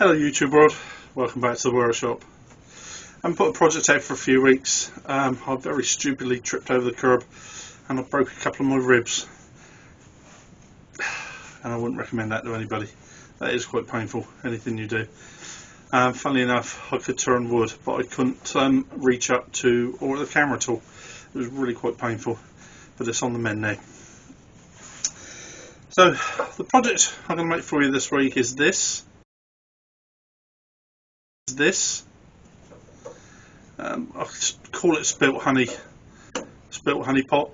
Hello YouTube world, welcome back to the workshop. I haven't put a project out for a few weeks. I very stupidly tripped over the curb and I broke a couple of my ribs, and I wouldn't recommend that to anybody. That is quite painful, anything you do. Funnily enough, I could turn wood but I couldn't reach up to or the camera tool. It was really quite painful, but it's on the mend now. So the project I'm going to make for you this week is this. I call it spilt honey pot,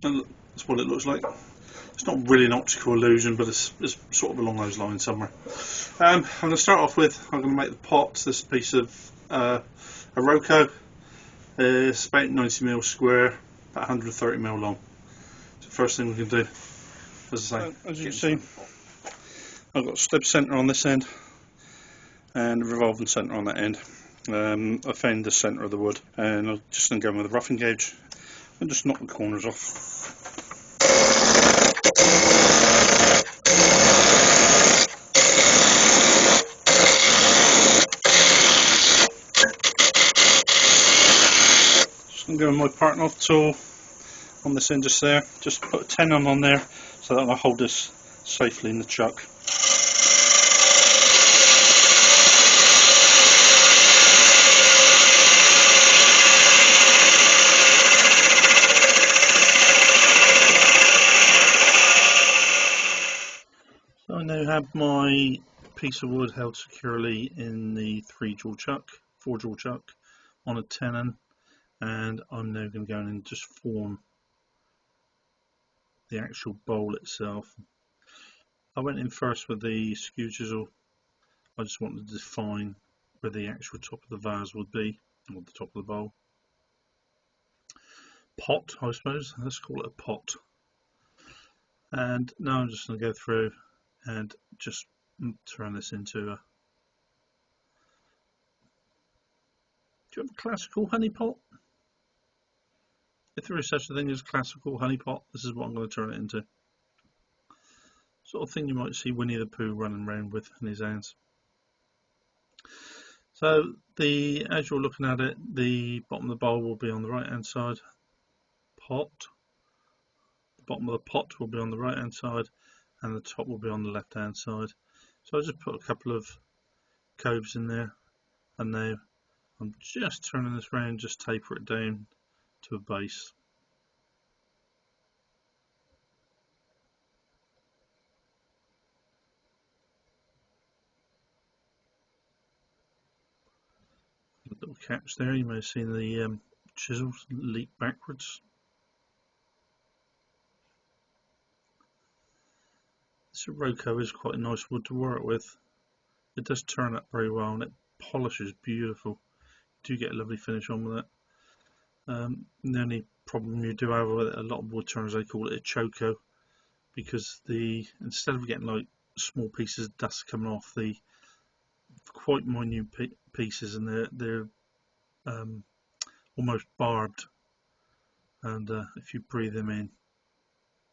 and that's what it looks like. It's not really an optical illusion, but it's sort of along those lines somewhere. I'm going to start off with, I'm going to make the pot. This piece of Iroko. It's about 90mm square, about 130mm long. It's the first thing we can do. As I say, as you can see, I've got a slip centre on this end and a revolving centre on that end. I found the centre of the wood, and I'm just going to go with a roughing gauge and just knock the corners off. Just going to go with my part and off tool on this end just there. Just put a tenon on there so that I'll hold this safely in the chuck. So I now have my piece of wood held securely in the 4-jaw chuck on a tenon, and I'm now going to go in and just form the actual bowl itself. I went in first with the skew chisel. I just wanted to define where the actual top of the vase would be, or the top of the bowl. Pot, I suppose, let's call it a pot. And now I'm just going to go through and just turn this into a... Do you have a classical honey pot? If there is such a thing as a classical honey pot, this is what I'm going to turn it into. Sort of thing you might see Winnie the Pooh running around with in his hands. So as you're looking at it, the bottom of the bowl will be on the right hand side. The bottom of the pot will be on the right hand side, and the top will be on the left hand side. So I just put a couple of coves in there, and now I'm just turning this round, just taper it down to a base. Little caps there, you may have seen the chisels leak backwards. This Iroko is quite a nice wood to work with. It does turn up very well and it polishes beautiful. You do get a lovely finish on with it. The only problem you do have with it, a lot of wood turners, they call it a choco, because instead of getting like small pieces of dust coming off, the quite minute pieces, and they're almost barbed, and if you breathe them in,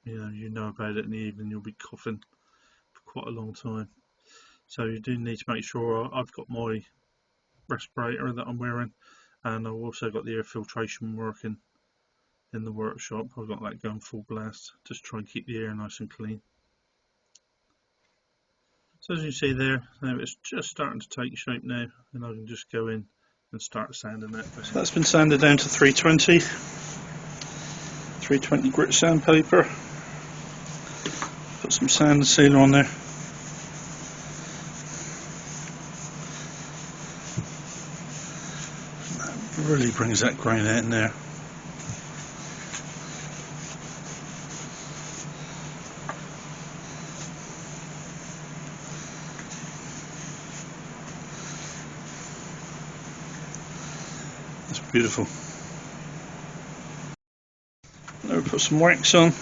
you know about it in the evening, you'll be coughing for quite a long time. So you do need to make sure. I've got my respirator that I'm wearing, and I've also got the air filtration working in the workshop. I've got that going full blast, just try and keep the air nice and clean. So as you see there, now it's just starting to take shape now, and I can just go in and start sanding it. So that's been sanded down to 320 grit sandpaper. Put some sand and sealer on there. That really brings that grain out in there. That's beautiful. Now we put some wax on.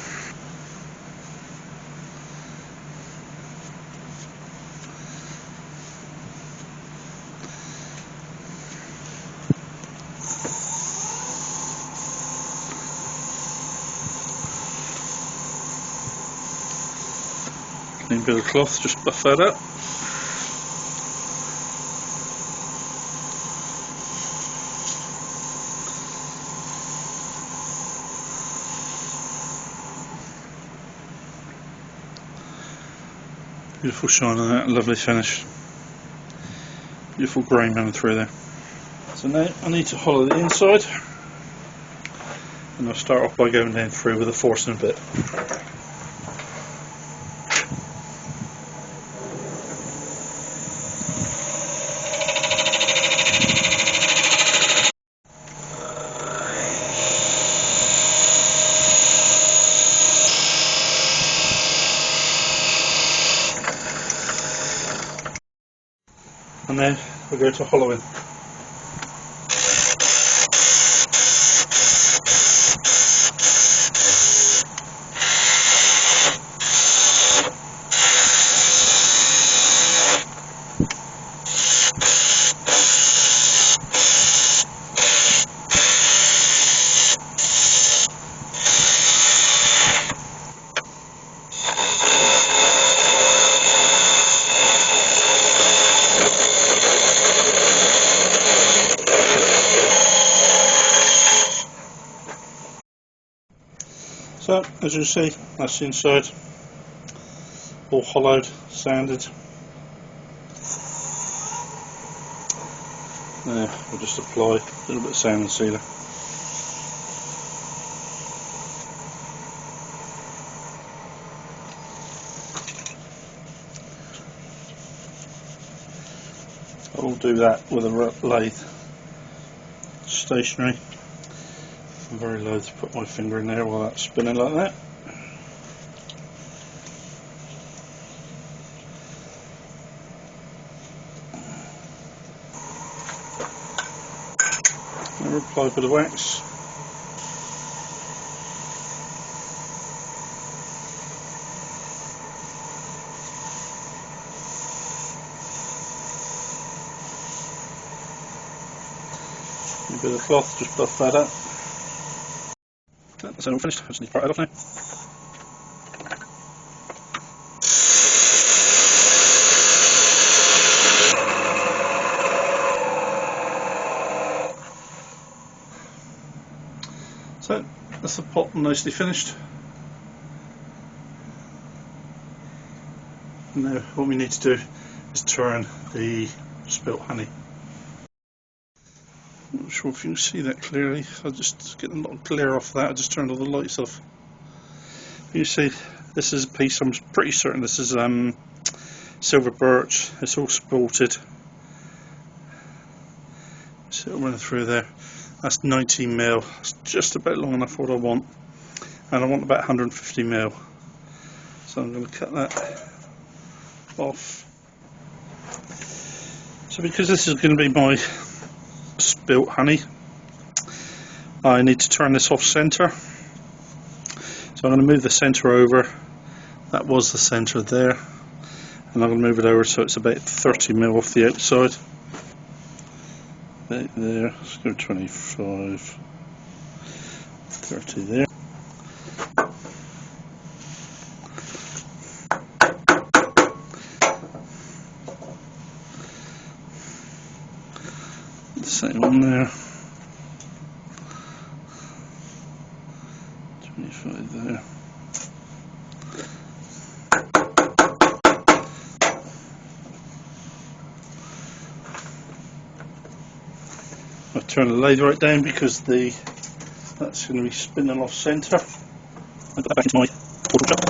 Clean bit of cloth, just buff that up. Beautiful shine on that, lovely finish. Beautiful grain running through there. So now I need to hollow the inside, and I'll start off by going down through with a forcing bit. And then we'll go to hollowing. So, as you see, that's the inside, all hollowed, sanded. There, we'll just apply a little bit of sand and sealer. I'll do that with a lathe, stationary. I'm very loath to put my finger in there while that's spinning like that. Now apply a bit of wax. A bit of cloth, just buff that up. That's all finished. I just need to part it off now. So that's the pot nicely finished. Now what we need to do is turn the spilt honey. I'm not sure if you can see that clearly. I'll just get a lot of glare off that. I just turned all the lights off. You see, this is a piece, I'm pretty certain this is silver birch. It's all spilted. So it'll run through there. That's 90mm. It's just about long enough for what I want. And I want about 150mm. So I'm going to cut that off. So because this is going to be my spilt honey, I need to turn this off centre. So I'm going to move the centre over. That was the centre there, and I'm going to move it over so it's about 30mm off the outside. About there, let's go 25, 30 there. Same on there. 25 there. I turn the lathe right down because that's going to be spinning off centre. I put that back into my portal chuck.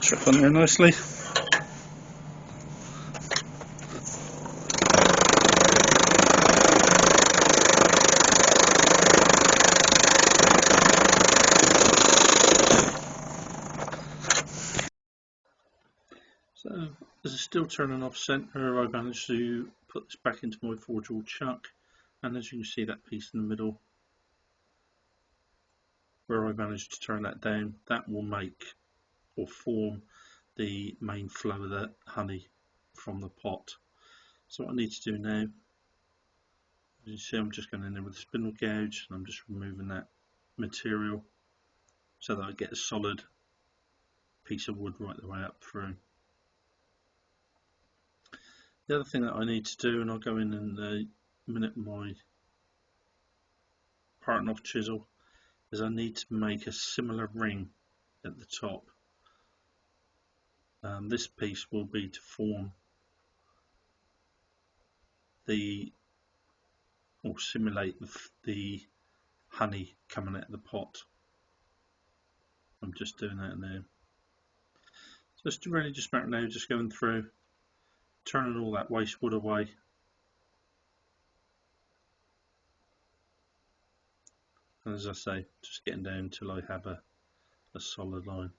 Trip on there nicely. So, as it's still turning off centre, I managed to put this back into my four-jaw chuck, and as you can see, that piece in the middle where I managed to turn that down, that will make or form the main flow of the honey from the pot. So what I need to do now, as you see, I'm just going in there with a spindle gouge and I'm just removing that material so that I get a solid piece of wood right the way up through. The other thing that I need to do, and I'll go in a minute with my parting off chisel, is I need to make a similar ring at the top. This piece will be to form or simulate the honey coming out of the pot. I'm just doing that now. So it's really just about now just going through, turning all that waste wood away. And as I say, just getting down until I have a solid line.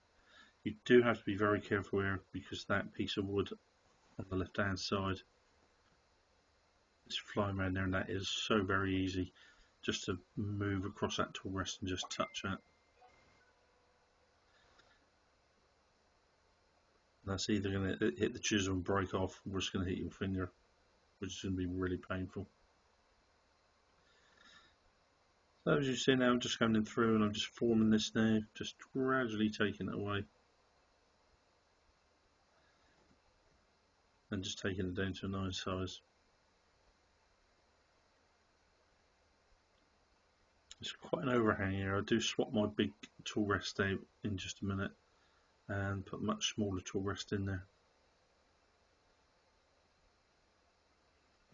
You do have to be very careful here, because that piece of wood on the left hand side is flying around there, and that is so very easy just to move across that tool rest and just touch that. That's either going to hit the chisel and break off, or it's going to hit your finger, which is going to be really painful. So as you see now, I'm just going in through and I'm just forming this now, just gradually taking it away. And just taking it down to a nice size. It's quite an overhang here. I do swap my big tool rest out in just a minute and put a much smaller tool rest in there.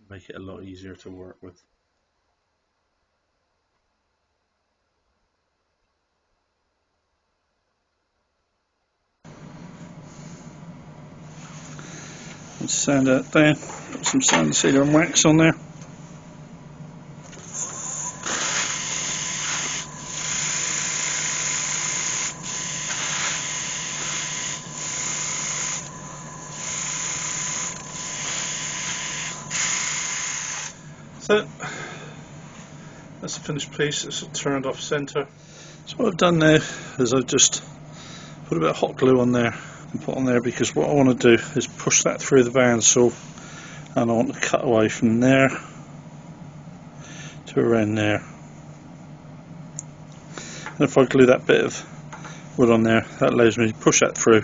Make it a lot easier to work with. Let's sand that down, put some sand sealer and wax on there. So that's the finished piece. It's turned off centre. So what I've done now is I've just put a bit of hot glue on there and put on there, because what I want to do is push that through the bandsaw, and I want to cut away from there to around there. And if I glue that bit of wood on there, that allows me to push that through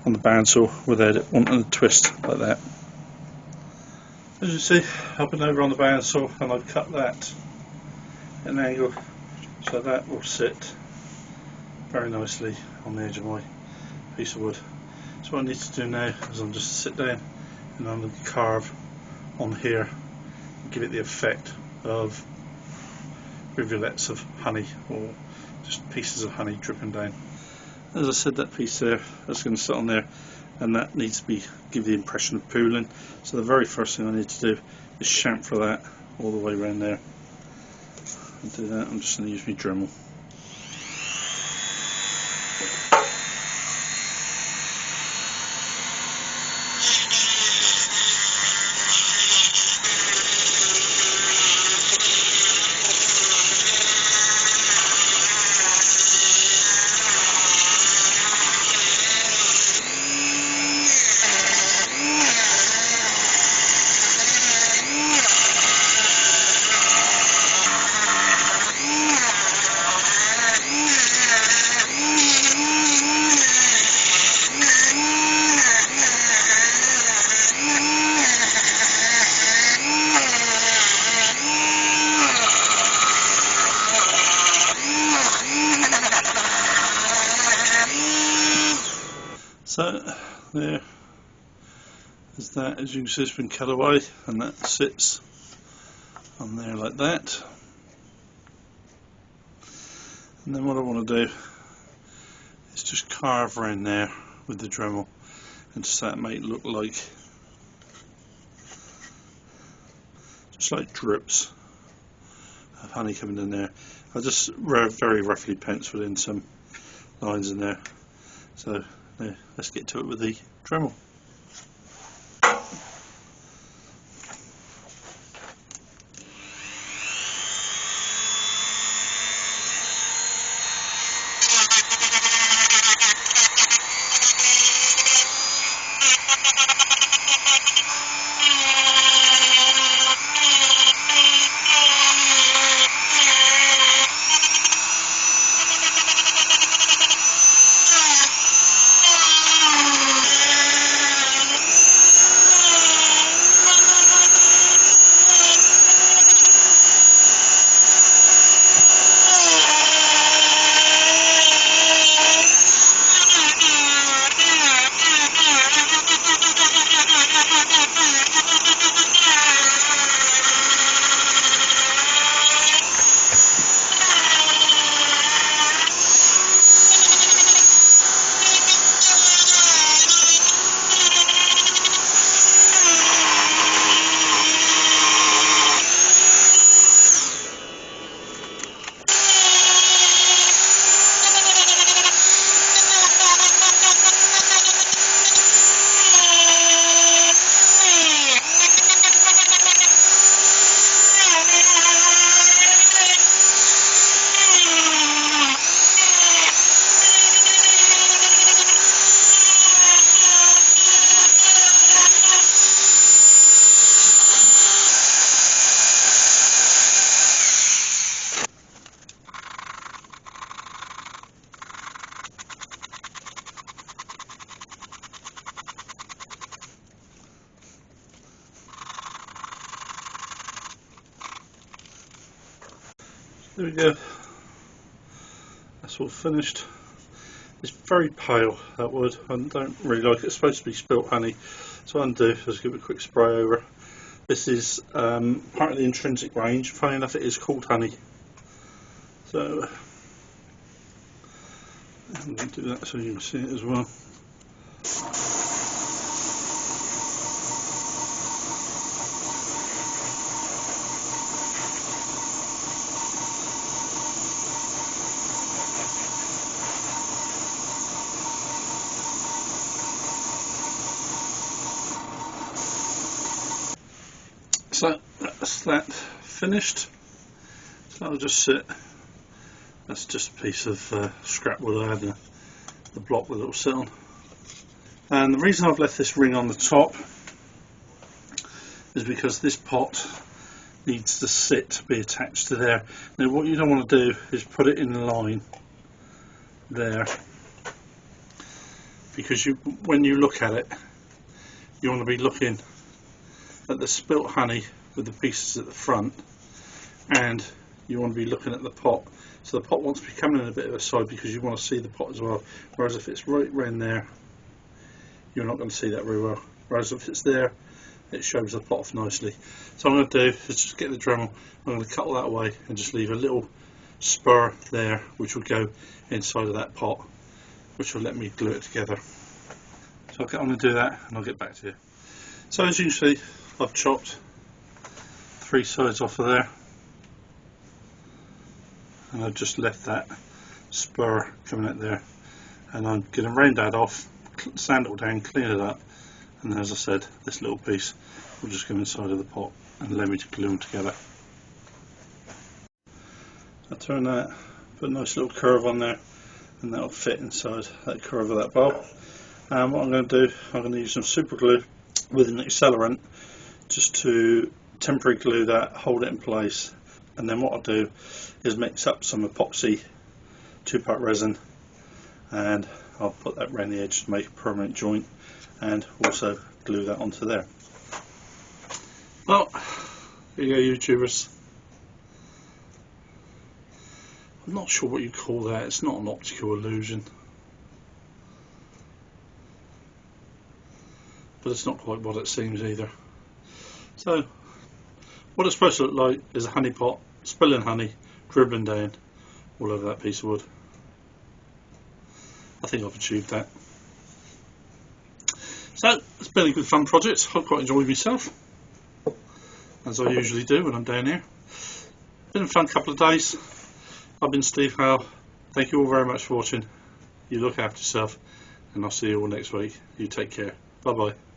on the bandsaw without it wanting to twist like that. As you see, I've been over on the bandsaw and I've cut that at an angle so that will sit very nicely on the edge of my piece of wood. So what I need to do now is I'm just sit down and I'm going to carve on here and give it the effect of rivulets of honey, or just pieces of honey dripping down. As I said, that piece there, that's going to sit on there, and that needs to give the impression of pooling. So the very first thing I need to do is chamfer that all the way around there. And do that, I'm just going to use my Dremel. So there is that. As you can see, it's been cut away, and that sits on there like that. And then what I want to do is just carve around there with the Dremel, and just that make it look like just like drips of honey coming in there. I just very roughly penciled in some lines in there. So now let's get to it with the Dremel. There we go. That's all finished. It's very pale, that wood. I don't really like it. It's supposed to be spilt honey. So what I'm going to do is give it a quick spray over. This is part of the intrinsic range. Funny enough, it is called honey. So I'm going to do that so you can see it as well. So that's that finished. So I'll just sit. That's just a piece of scrap wood I had, the block that it'll sit on. And the reason I've left this ring on the top is because this pot needs to sit to be attached to there. Now what you don't want to do is put it in the line there, because when you look at it, you want to be looking at the spilt honey with the pieces at the front, and you want to be looking at the pot. So the pot wants to be coming in a bit of a side because you want to see the pot as well. Whereas if it's right around there, you're not going to see that very well. Whereas if it's there, it shows the pot off nicely. So what I'm going to do is just get the Dremel. I'm going to cut all that away and just leave a little spur there, which will go inside of that pot, which will let me glue it together. So I'm going to do that and I'll get back to you. So as you can see, I've chopped 3 sides off of there, and I've just left that spur coming out there, and I'm going to round that off, sand it all down, clean it up, and as I said, this little piece will just go inside of the pot and allow me to glue them together. I turn that, put a nice little curve on there, and that'll fit inside that curve of that bowl. And what I'm going to do, I'm going to use some super glue with an accelerant just to temporarily glue that, hold it in place, and then what I'll do is mix up some epoxy 2-part resin, and I'll put that around the edge to make a permanent joint, and also glue that onto there. Well, here you go, YouTubers. I'm not sure what you call that. It's not an optical illusion, but it's not quite what it seems either. So what it's supposed to look like is a honey pot spilling honey, dribbling down all over that piece of wood. I think I've achieved that. So it's been a good fun project. I've quite enjoyed myself, as I usually do when I'm down here. Been a fun couple of days. I've been Steve Hale. Thank you all very much for watching. You look after yourself, and I'll see you all next week. You take care. Bye bye.